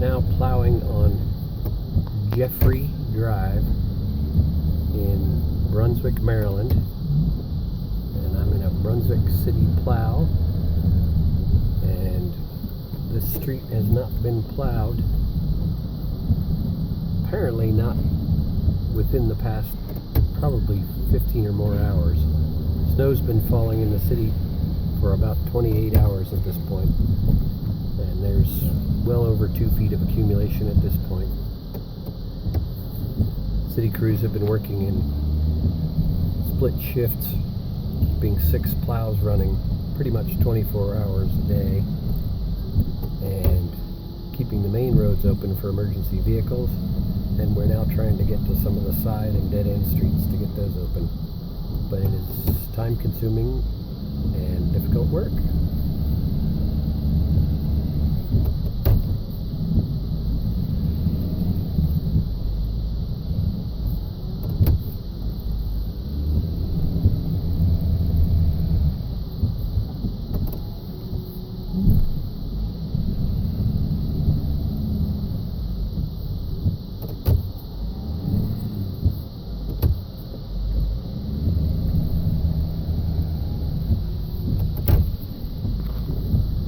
now plowing on Jeffrey Drive in Brunswick, Maryland, and I'm in a Brunswick City plow, and this street has not been plowed, apparently not within the past probably 15 or more hours. Snow's been falling in the city for about 28 hours at this point, and there's well over 2 feet of accumulation at this point. City crews have been working in split shifts, keeping 6 plows running pretty much 24 hours a day, and keeping the main roads open for emergency vehicles, and we're now trying to get to some of the side and dead-end streets to get those open. But it is time-consuming and difficult work.